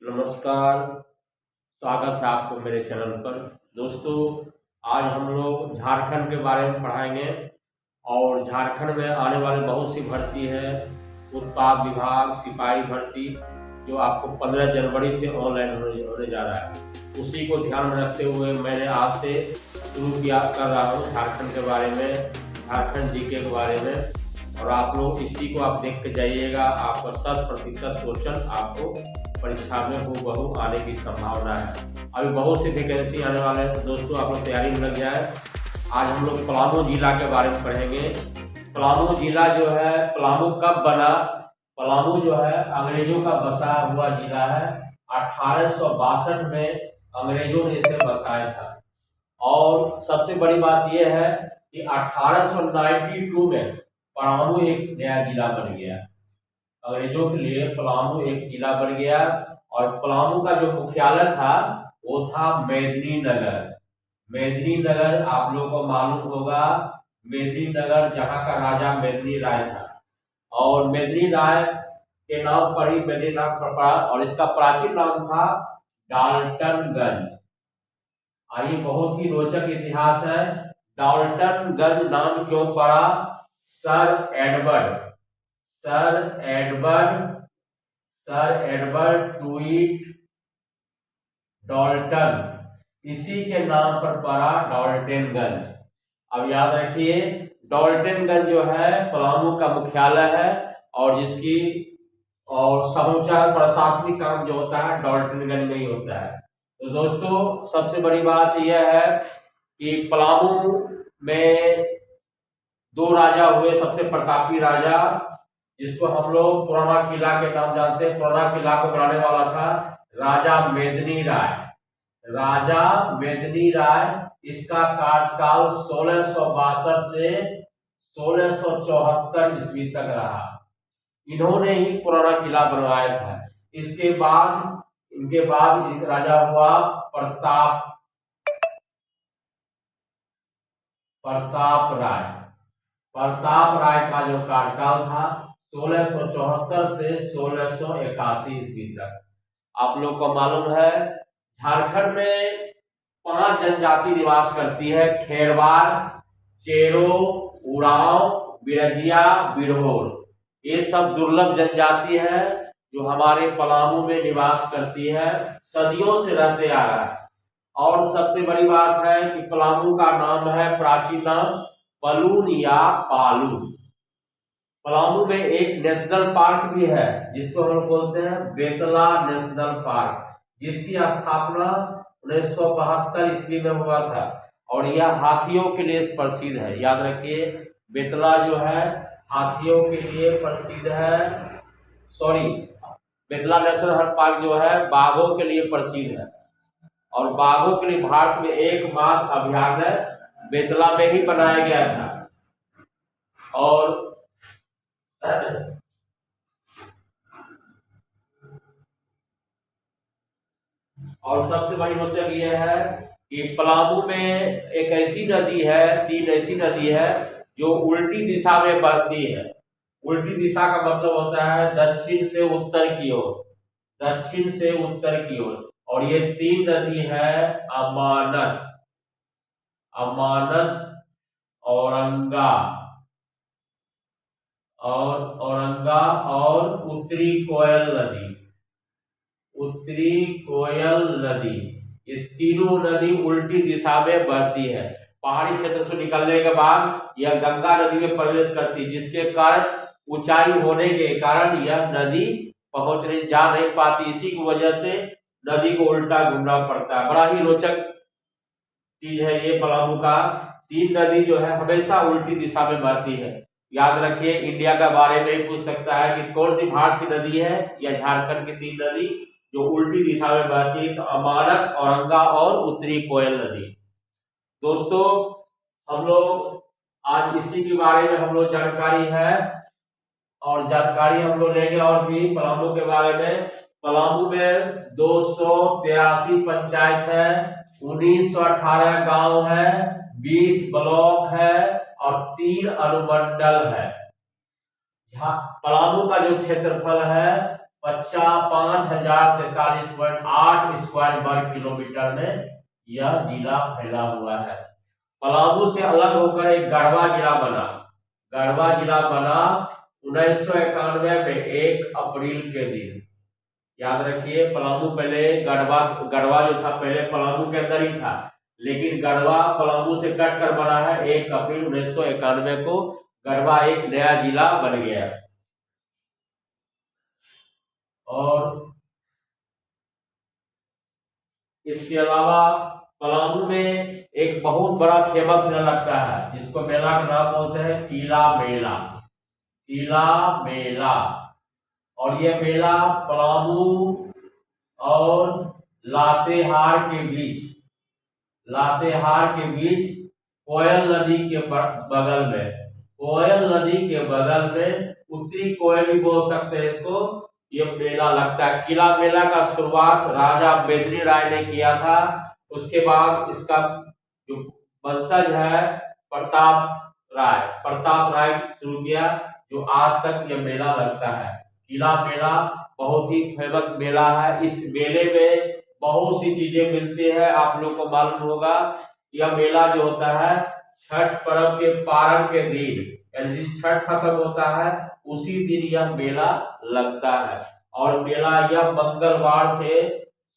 नमस्कार। स्वागत है आपको मेरे चैनल पर। दोस्तों, आज हम लोग झारखंड के बारे में पढ़ाएंगे और झारखंड में आने वाले बहुत सी भर्ती है। उत्पाद विभाग, सिपाही भर्ती, जो आपको 15 जनवरी से ऑनलाइन होने जा रहा है। उसी को ध्यान में रखते हुए मैंने आज से शुरू कर रहा हूँ झारखंड के बारे में, झारखंड जीके के बारे में। और आप लोग इसी को आप देख के जाइएगा, आपका 100% क्वेश्चन आपको परीक्षा में हूबहू आने की संभावना है। अभी बहुत सी वैकेंसी आने वाले हैं, तो दोस्तों आप लोग तैयारी में लग जाए। आज हम लोग पलामू जिला के बारे में पढ़ेंगे। पलामू जिला जो है, पलामू कब बना? पलामू जो है अंग्रेजों का बसाया हुआ जिला है। 1862 में अंग्रेजों ने इसे बसाया था। और सबसे बड़ी बात यह है कि 1892 में पलामू एक नया जिला बन गया। अंग्रेजों के लिए पलामू एक जिला बन गया। और पलामू का जो मुख्यालय था वो था मेदिनीनगर। मेदिनीनगर आप लोगों को मालूम होगा, मेदिनीनगर जहाँ का राजा मेदिनी राय था। और मेदिनी राय के नाम पर ही मेदिनीनगर पड़ा और इसका प्राचीन नाम था डाल्टनगंज। आइए, बहुत ही रोचक इतिहास है। डाल्टनगंज नाम क्यों पड़ा? सर एडवर्ड ट्वीट डाल्टन, इसी के नाम पर पड़ा डाल्टनगंज। अब याद रखिए, डाल्टनगंज जो है पलामू का मुख्यालय है और जिसकी और समूचा प्रशासनिक काम जो होता है डाल्टनगंज में ही होता है। तो दोस्तों, सबसे बड़ी बात यह है कि पलामू में दो राजा हुए। सबसे प्रतापी राजा, जिसको हम लोग पुराना किला के नाम जानते हैं, पुराना किला को बनाने वाला था राजा मेदिनी राय। इसका कार्यकाल 1662 से 1674 ईस्वी तक रहा। इन्होंने ही पुराना किला बनवाया था। इनके बाद एक राजा हुआ प्रताप राय का जो कार्यकाल था 1674 से 1681 ईस्वी तक। आप लोग को मालूम है, झारखंड में 5 जनजाति निवास करती है: खेरवार, चेरो, उरांव, बिरजिया, बिरहोर। ये सब दुर्लभ जनजाति है जो हमारे पलामू में निवास करती है, सदियों से रहते आ रहा है। और सबसे बड़ी बात है कि पलामू का नाम है, प्राचीन नाम पलून या पालू। पलामू में एक नेशनल पार्क भी है जिसको हम बोलते हैं बेतला नेशनल पार्क, जिसकी स्थापना 1972 ईस्वी में हुआ था। और यह हाथियों के लिए प्रसिद्ध है। याद रखिए, बेतला जो है हाथियों के लिए प्रसिद्ध है। बेतला नेशनल पार्क जो है बाघों के लिए प्रसिद्ध है। और बाघों के लिए भारत में एकमात्र अभयारण्य बेतला में ही बनाया गया था। और सबसे बड़ी रोचक यह है कि पलामू में एक ऐसी नदी है, 3 ऐसी नदी है जो उल्टी दिशा में बहती है। उल्टी दिशा का मतलब होता है दक्षिण से उत्तर की ओर। और ये 3 नदी है अमानत, औरंगा और उत्तरी कोयल नदी। ये तीनों नदी उल्टी दिशा में बहती है। पहाड़ी क्षेत्र से निकलने के बाद यह गंगा नदी में प्रवेश करती है, जिसके कारण ऊंचाई होने के कारण यह नदी जा नहीं पाती। इसी की वजह से नदी को उल्टा घूमना पड़ता है। बड़ा ही रोचक चीज है ये पलामू का। 3 नदी जो है हमेशा उल्टी दिशा में बहती है। याद रखिए, इंडिया के बारे में पूछ सकता है कि कौन सी भारत की नदी है या झारखंड की 3 नदी जो उल्टी दिशा में बहती है, तो अमानत, औरंगा और उत्तरी कोयल नदी। दोस्तों, हम लोग आज इसी के बारे में हम लोग जानकारी है और जानकारी हम लोग लेंगे और भी पलामू के बारे में। पलामू में 283 पंचायत है, 1918 गांव है, 20 ब्लॉक है और 3 अनुमंडल है। पलामू का जो क्षेत्रफल है 5043.8 स्क्वायर वर्ग किलोमीटर में यह जिला फैला हुआ है। पलामू से अलग होकर एक गढ़वा जिला बना। गढ़वा जिला बना 1991 में 1 अप्रैल के दिन। याद रखिए, पलामू पहले गढ़वा जो था पहले पलामू के अंदर ही था, लेकिन गढ़वा पलामू से कट कर बना है 1 अप्रैल 1991 को। गढ़वा एक नया जिला बन गया। और इसके अलावा पलामू में एक बहुत बड़ा फेमस मेला लगता है, जिसको मेला का नाम बोलते हैं टीला मेला। टीला मेला। और यह मेला पलामू और लातेहार के बीच कोयल नदी के बगल में उत्तरी कोयल भी बोल सकते हैं इसको, ये मेला लगता है। किला मेला का शुरुआत राजा बेदरी राय ने किया था। उसके बाद इसका जो वंशज है प्रताप राय शुरू किया, जो आज तक यह मेला लगता है। किला मेला बहुत ही फेमस मेला है। इस मेले में बहुत सी चीजें मिलती है। आप लोग को मालूम होगा, यह मेला जो होता है छठ पर्व के पारण के दिन, यानी छठ खत्म होता है उसी दिन यह मेला लगता है। और मेला यह मंगलवार से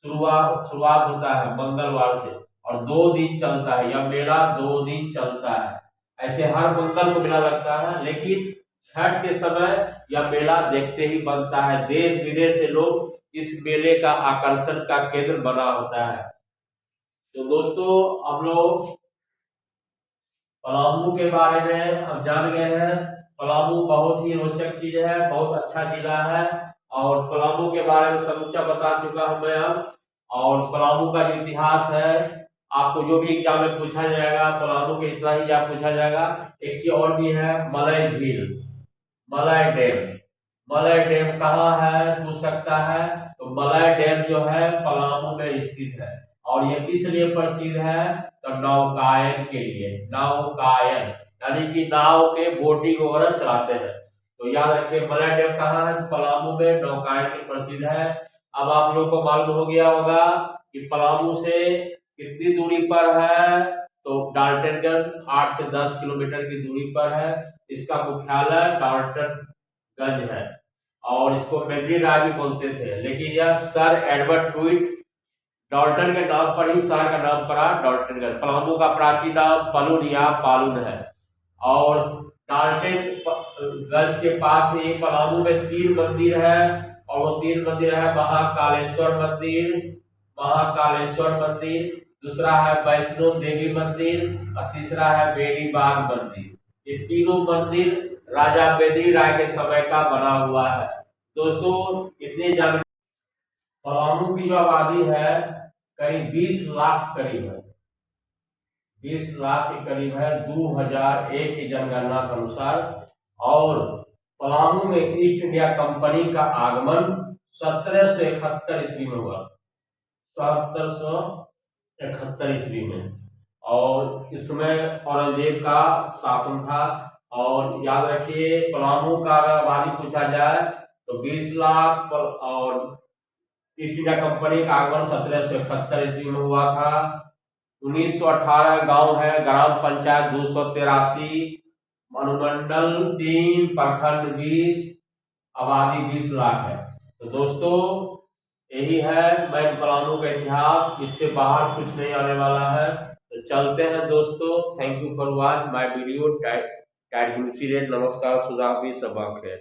शुरुआत होता है, मंगलवार से, और 2 दिन चलता है। यह मेला 2 दिन चलता है। ऐसे हर मंगल को मेला लगता है, लेकिन छठ के समय यह मेला देखते ही बनता है। देश विदेश से लोग इस मेले का आकर्षण का केंद्र बना होता है। तो दोस्तों, हम लोग पलामू के बारे में अब जान गए हैं। पलामू बहुत ही रोचक चीज है, बहुत अच्छा जिला है। और पलामू के बारे में समूचा बता चुका हूं मैं अब। और पलामू का जो इतिहास है, आपको जो भी एग्जाम में पूछा जाएगा पलामू के इतना ही पूछा जाएगा। एक चीज और भी है, मलय झील, मलय डैम कहाँ है पूछ सकता है। तो मलय डैम जो है पलामू में स्थित है। और यह किस लिए प्रसिद्ध है, तो नौकायन के लिए। नौकायन यानी कि नाव के बोटिंग वगैरह चलाते हैं। तो याद रखिए, मलय डैम कहाँ है, पलामू में नौकायन के प्रसिद्ध है। अब आप लोगों को मालूम हो गया होगा कि पलामू से कितनी दूरी पर है, तो डाल्टनगंज 8 से 10 किलोमीटर की दूरी पर है। इसका मुख्यालय डाल्टनगंज है। और इसको बेदरी राय भी बोलते थे, लेकिन यह सर एडवर्ड ट्वीट डाल्टन के नाम पर ही शहर का नाम पड़ा डाल्टनगंज। पलामू का प्राचीन नाम पलून या पालून है। और डाल्टनगंज के पास ही पलामू में 3 मंदिर है। और वो 3 मंदिर है, महाकालेश्वर मंदिर, दूसरा है वैष्णो देवी मंदिर, और तीसरा है बेरीबाग मंदिर। ये तीनों मंदिर राजा बेदरी राय के समय का बना हुआ है। दोस्तों, इतनी जानकारी। पलामू की जो आबादी है करीब 20 लाख करीब है, 20 लाख के करीब है 2001 की जनगणना के अनुसार। और पलामू में ईस्ट इंडिया कंपनी का आगमन 1771 ईस्वी में हुआ, 1771 ईस्वी में। और इसमें औरंगजेब का शासन था। और याद रखिए, पलामू का अगर आबादी पूछा जाए तो 20 लाख, और ईस्ट इंडिया कंपनी का आगमन 1771 ईस्वी में हुआ था। 1918 गांव है, ग्राम पंचायत 283, अनुमंडल 3, प्रखंड 20, आबादी 20 लाख है। तो दोस्तों, यही है मैं पलामू का इतिहास। इससे बाहर कुछ नहीं आने वाला है। तो चलते हैं दोस्तों। Thank you for watch my video. नमस्कार, सुधा भी सबक है।